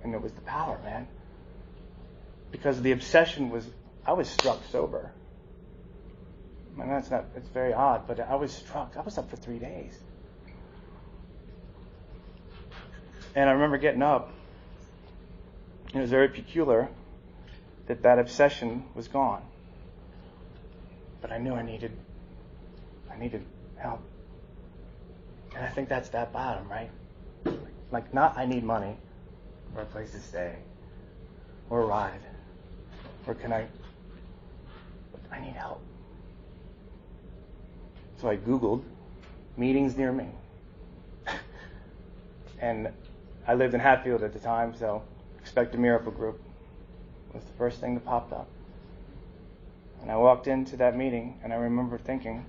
And it was the power, man. Because the obsession was, I was struck sober. And it's very odd, but I was struck. I was up for 3 days. And I remember getting up. It was very peculiar that obsession was gone. But I knew I needed help. And I think that's that bottom, right? Like, not I need money or a place to stay or a ride or I need help. So I Googled meetings near me. And I lived in Hatfield at the time, so Expect a Miracle group was the first thing that popped up. And I walked into that meeting, and I remember thinking,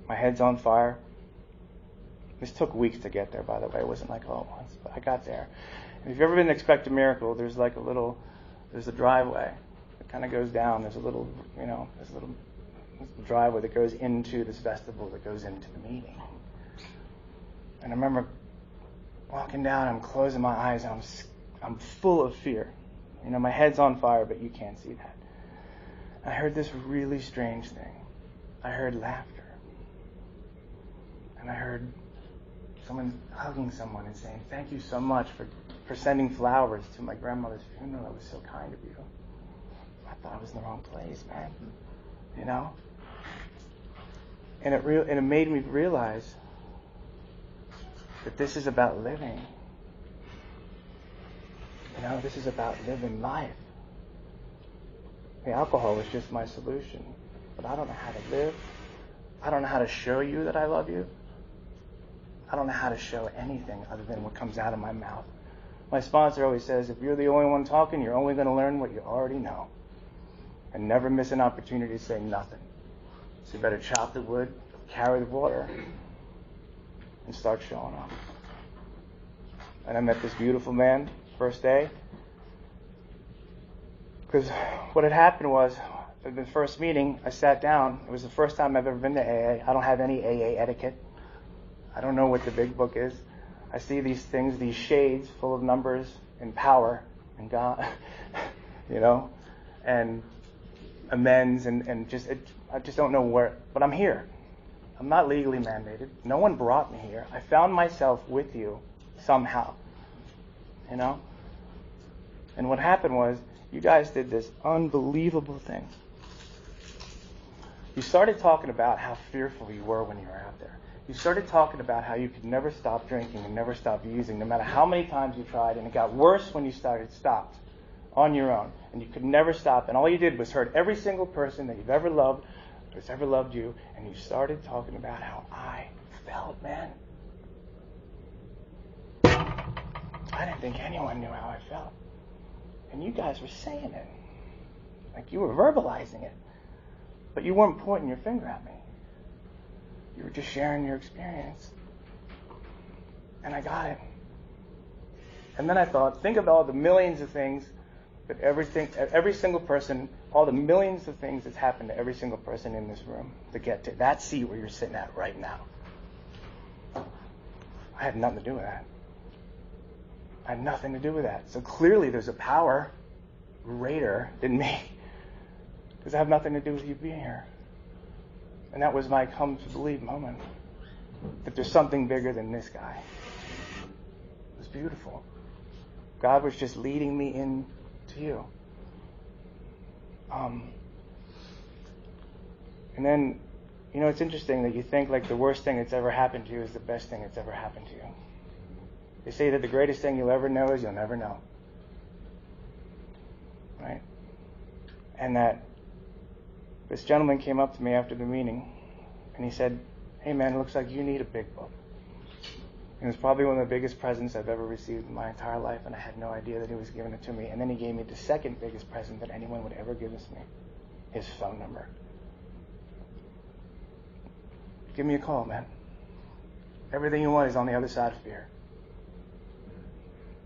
my head's on fire. This took weeks to get there, by the way. It wasn't like all at once, but I got there. And if you've ever been to Expect a Miracle, there's a driveway that kind of goes down. There's a driveway that goes into this vestibule that goes into the meeting. And I remember walking down, I'm closing my eyes, and I'm full of fear. My head's on fire, but you can't see that. I heard this really strange thing. I heard laughter. And I heard someone hugging someone and saying, "Thank you so much for sending flowers to my grandmother's funeral. That was so kind of you." I thought I was in the wrong place, man. And it made me realize that this is about living. This is about living life. The alcohol is just my solution. But I don't know how to live. I don't know how to show you that I love you. I don't know how to show anything other than what comes out of my mouth. My sponsor always says, if you're the only one talking, you're only going to learn what you already know. And never miss an opportunity to say nothing. So you better chop the wood, carry the water, and start showing up. And I met this beautiful man first day. Because what had happened was, at the first meeting, I sat down. It was the first time I've ever been to AA. I don't have any AA etiquette. I don't know what the big book is. I see these things, these shades full of numbers and power and God, and amends and I just don't know where. But I'm here. I'm not legally mandated. No one brought me here. I found myself with you somehow, And what happened was, you guys did this unbelievable thing. You started talking about how fearful you were when you were out there. You started talking about how you could never stop drinking and never stop using, no matter how many times you tried, and it got worse when you stopped on your own, and you could never stop, and all you did was hurt every single person that you've ever loved, that's ever loved you, and you started talking about how I felt, man. I didn't think anyone knew how I felt. And you guys were saying it. Like you were verbalizing it. But you weren't pointing your finger at me. just sharing your experience. And I got it. And then I thought, think of all the millions of things that every single person, all the millions of things that's happened to every single person in this room to get to that seat where you're sitting at right now. I had nothing to do with that. I had nothing to do with that. So clearly there's a power greater than me, because I have nothing to do with you being here. And that was my come to believe moment, that there's something bigger than this guy. It was beautiful. God was just leading me into you. And then, it's interesting that you think like the worst thing that's ever happened to you is the best thing that's ever happened to you. They say that the greatest thing you'll ever know is you'll never know. Right? And that this gentleman came up to me after the meeting and he said, "Hey man, it looks like you need a big book." It was probably one of the biggest presents I've ever received in my entire life, and I had no idea that he was giving it to me. And then he gave me the second biggest present that anyone would ever give me, his phone number. Give me a call, man. Everything you want is on the other side of fear.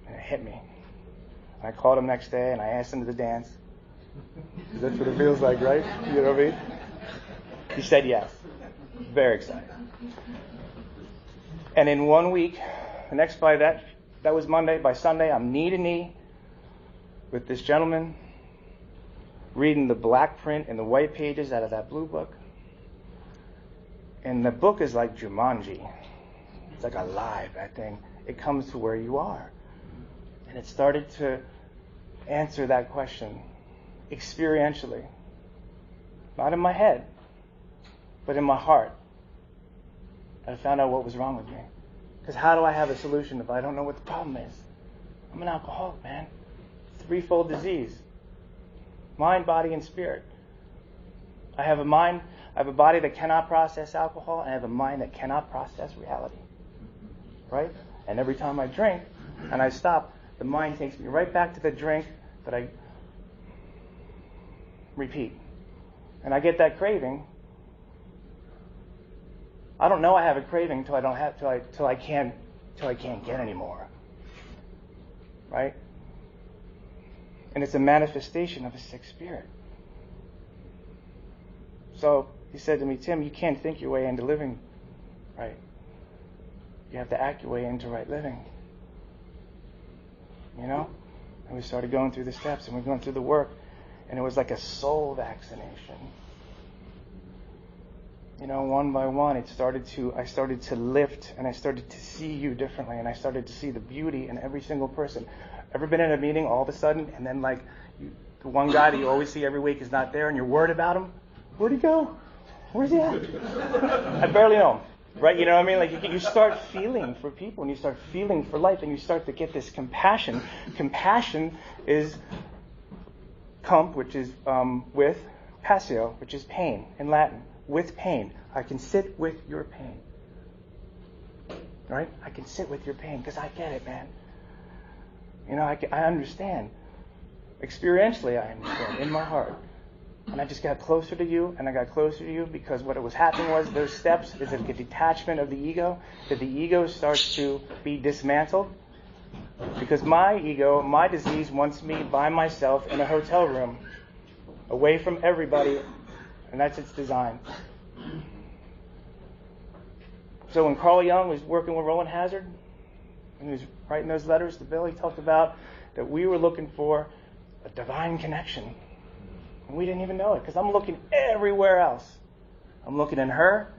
And it hit me. I called him next day and I asked him to dance. That's what it feels like, right? You know what I mean? He said yes. Very excited. And in 1 week, that was Monday. By Sunday, I'm knee to knee with this gentleman, reading the black print and the white pages out of that blue book. And the book is like Jumanji. It's like alive, that thing. It comes to where you are. And it started to answer that question experientially. Not in my head, but in my heart. I found out what was wrong with me. Because how do I have a solution if I don't know what the problem is? I'm an alcoholic, man. Threefold disease. Mind, body, and spirit. I have a body that cannot process alcohol, and I have a mind that cannot process reality. Right? And every time I drink and I stop, the mind takes me right back to the drink that I repeat. And I get that craving. I don't know I have a craving till I can't get anymore. Right? And it's a manifestation of a sick spirit. So he said to me, "Tim, you can't think your way into living right. You have to act your way into right living." And we started going through the steps and we're going through the work, and it was like a soul vaccination. One by one, I started to lift, and I started to see you differently, and I started to see the beauty in every single person. Ever been in a meeting all of a sudden, and then the one guy that you always see every week is not there, and you're worried about him? Where'd he go? Where's he at? I barely know him, right? You know what I mean? Like you start feeling for people, and you start feeling for life, and you start to get this compassion. Compassion is comp, which is with, passio, which is pain in Latin. With pain. I can sit with your pain. Right? I can sit with your pain because I get it, man. I understand. Experientially, I understand in my heart. And I just got closer to you, and I got closer to you because what was happening was those steps is like a detachment of the ego, that the ego starts to be dismantled. Because my ego, my disease wants me by myself in a hotel room, away from everybody, and that's its design. So when Carl Jung was working with Roland Hazard, and he was writing those letters to Bill, he talked about that we were looking for a divine connection. And we didn't even know it, because I'm looking everywhere else. I'm looking in her,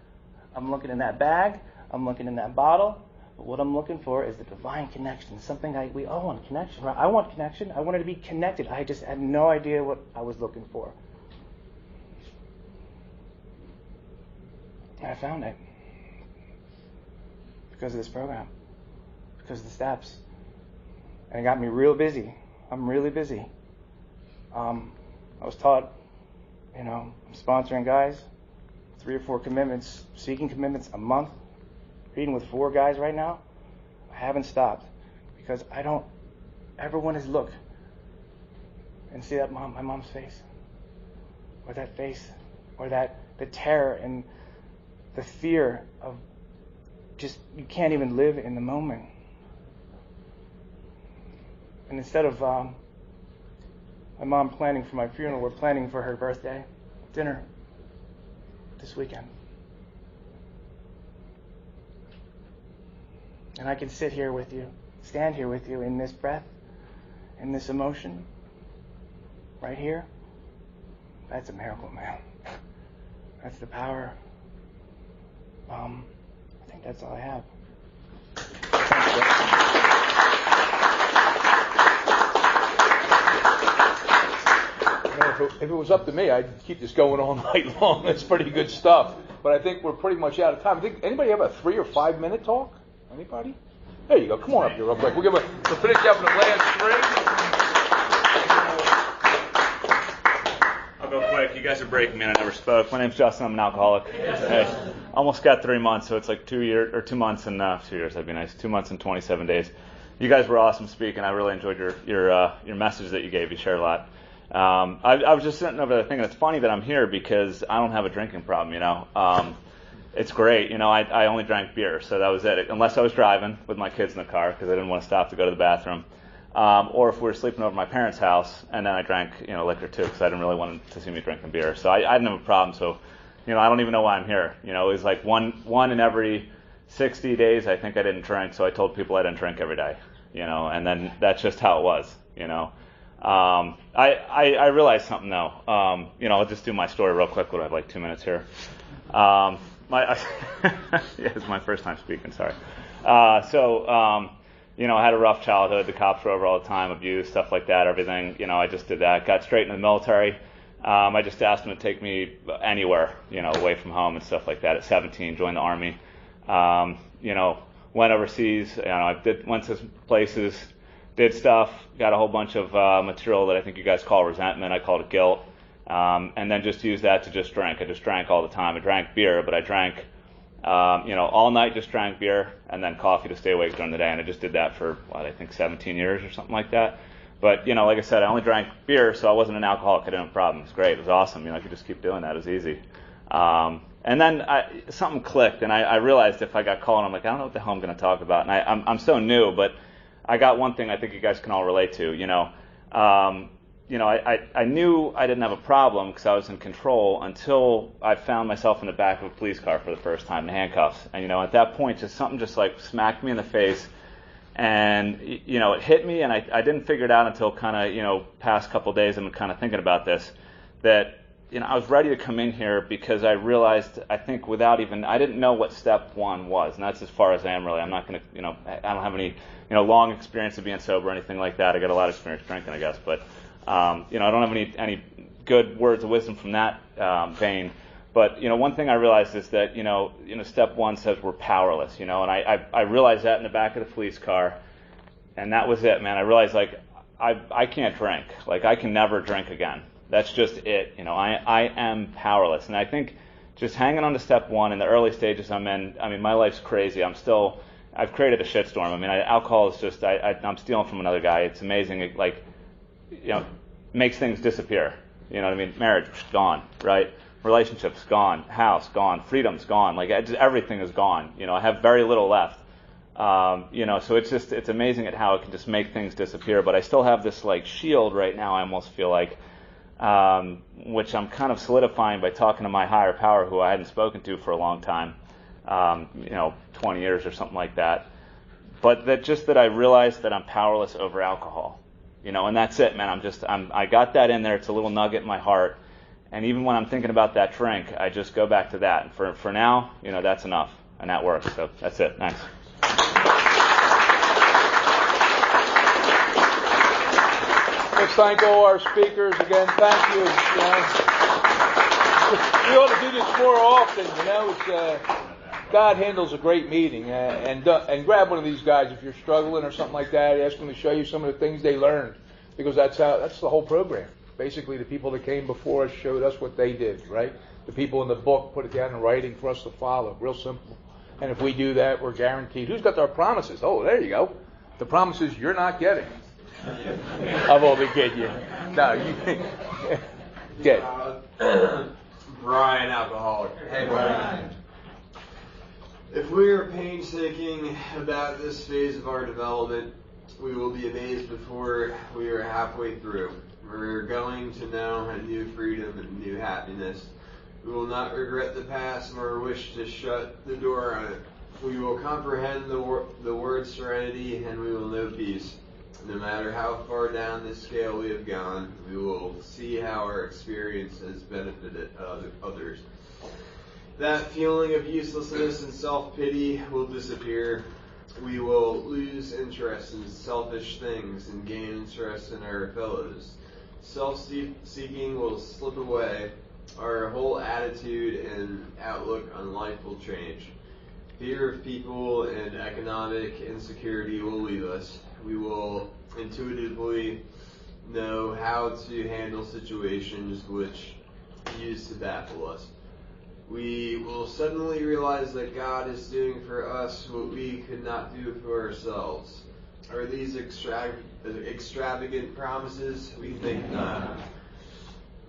I'm looking in that bag, I'm looking in that bottle, but what I'm looking for is the divine connection, something we all want connection, right? I want connection, I wanted to be connected. I just had no idea what I was looking for. And I found it. Because of this program. Because of the steps. And it got me real busy. I'm really busy. I was taught, I'm sponsoring guys, 3 or 4 commitments, seeking commitments a month, reading with 4 guys right now. I haven't stopped because I don't ever want to look and see that my mom's face, or that face, or the terror and the fear of just, you can't even live in the moment. And instead of my mom planning for my funeral, we're planning for her birthday dinner this weekend. And I can sit here with you, stand here with you in this breath, in this emotion, right here. That's a miracle, man. That's the power. I think that's all I have. If it was up to me, I'd keep this going all night long. That's pretty good stuff. But I think we're pretty much out of time. I think anybody have a 3 or 5 minute talk? Anybody? There you go. Come on up here real quick. We'll finish up in the last 3. I'll go quick. You guys are breaking me and I never spoke. My name's Justin. I'm an alcoholic. Hey, almost got 3 months, so it's like 2 years or 2 months and 2 years. That'd be nice. 2 months and 27 days. You guys were awesome speaking. I really enjoyed your message that you gave. You shared a lot. I was just sitting over there thinking it's funny that I'm here because I don't have a drinking problem, you know. It's great, you know, I only drank beer, so that was it. Unless I was driving with my kids in the car because I didn't want to stop to go to the bathroom. Or if we were sleeping over at my parents' house and then I drank, you know, liquor too because I didn't really want to see me drinking beer. So I didn't have a problem, so, you know, I don't even know why I'm here. You know, it was like one in every 60 days I think I didn't drink, so I told people I didn't drink every day, you know, and then that's just how it was, you know. I realized something though. You know, I'll just do my story real quick. We'll have like 2 minutes here. Yeah, it's my first time speaking. Sorry. You know, I had a rough childhood. The cops were over all the time, abuse, stuff like that, everything. You know, I just did that. Got straight into the military. I just asked them to take me anywhere, you know, away from home and stuff like that. At 17, joined the Army. You know, went overseas. You know, went to places. Did stuff, got a whole bunch of material that I think you guys call resentment. I called it guilt. And then just used that to just drink. I just drank all the time. I drank beer, but I drank, you know, all night just drank beer and then coffee to stay awake during the day. And I just did that for, I think 17 years or something like that. But, you know, like I said, I only drank beer, so I wasn't an alcoholic. I didn't have a problem. It was great. It was awesome. You know, I could just keep doing that. It was easy. And then something clicked, and I realized if I got called, I'm like, I don't know what the hell I'm going to talk about. And I'm so new, but I got one thing I think you guys can all relate to, you know. I knew I didn't have a problem because I was in control until I found myself in the back of a police car for the first time in handcuffs. And, you know, at that point, just something just like smacked me in the face. And, you know, it hit me, and I didn't figure it out until kind of, you know, past couple days I've been kind of thinking about this, that, you know, I was ready to come in here because I realized, I think I didn't know what step one was. And that's as far as I am really. I'm not going to, you know, I don't have any, you know, long experience of being sober or anything like that. I got a lot of experience drinking, I guess. But, you know, I don't have any good words of wisdom from that vein. But, you know, one thing I realized is that, you know, step one says we're powerless, you know, and I realized that in the back of the police car. And that was it, man. I realized, like, I can't drink. Like, I can never drink again. That's just it. You know, I am powerless. And I think just hanging on to step one in the early stages I'm in, I mean, my life's crazy. I've created a shitstorm. I mean, alcohol is just, I'm stealing from another guy. It's amazing. It, like, you know, makes things disappear. You know what I mean? Marriage, gone, right? Relationships, gone. House, gone. Freedom's gone. Like, everything is gone. You know, I have very little left. You know, so it's amazing at how it can just make things disappear. But I still have this, like, shield right now, I almost feel like, which I'm kind of solidifying by talking to my higher power, who I hadn't spoken to for a long time, you know, 20 years or something like that. But that I realized that I'm powerless over alcohol, you know, and that's it, man. I got that in there. It's a little nugget in my heart. And even when I'm thinking about that drink, I just go back to that. And for now, you know, that's enough, and that works. So that's it. Thanks. Let's thank all our speakers again. Thank you. You know, we ought to do this more often. You know, it's God handles a great meeting, and grab one of these guys if you're struggling or something like that. Ask them to show you some of the things they learned, because that's the whole program. Basically, the people that came before us showed us what they did, right? The people in the book put it down in writing for us to follow. Real simple. And if we do that, we're guaranteed. Who's got our promises? Oh, there you go. The promises you're not getting. I've only kidding you. No, you get. Brian, alcoholic. Hey, Brian. If we are painstaking about this phase of our development, we will be amazed before we are halfway through. We're going to know a new freedom and new happiness. We will not regret the past nor wish to shut the door on it. We will comprehend the word serenity, and we will know peace. No matter how far down the scale we have gone, we will see how our experience has benefited others. That feeling of uselessness and self-pity will disappear. We will lose interest in selfish things and gain interest in our fellows. Self-seeking will slip away. Our whole attitude and outlook on life will change. Fear of people and economic insecurity will leave us. We will intuitively know how to handle situations which used to baffle us. We will suddenly realize that God is doing for us what we could not do for ourselves. Are these extravagant promises? We think not.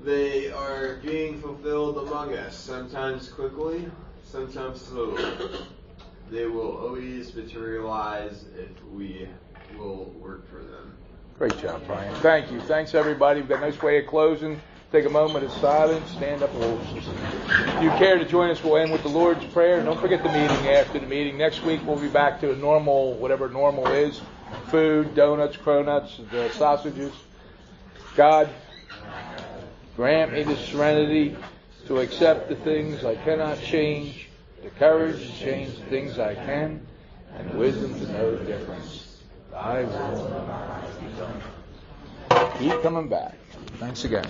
They are being fulfilled among us, sometimes quickly, sometimes slowly. They will always materialize if we will work for them. Great job, Brian. Thank you. Thanks, everybody. We've got a nice way of closing. Take a moment of silence. Stand up. If you care to join us, we'll end with the Lord's Prayer. And don't forget the meeting after the meeting. Next week, we'll be back to normal, whatever normal is. Food, donuts, cronuts, sausages. God, grant me the serenity to accept the things I cannot change, the courage to change the things I can, and the wisdom to know the difference. Thy will. Keep coming back. Thanks again.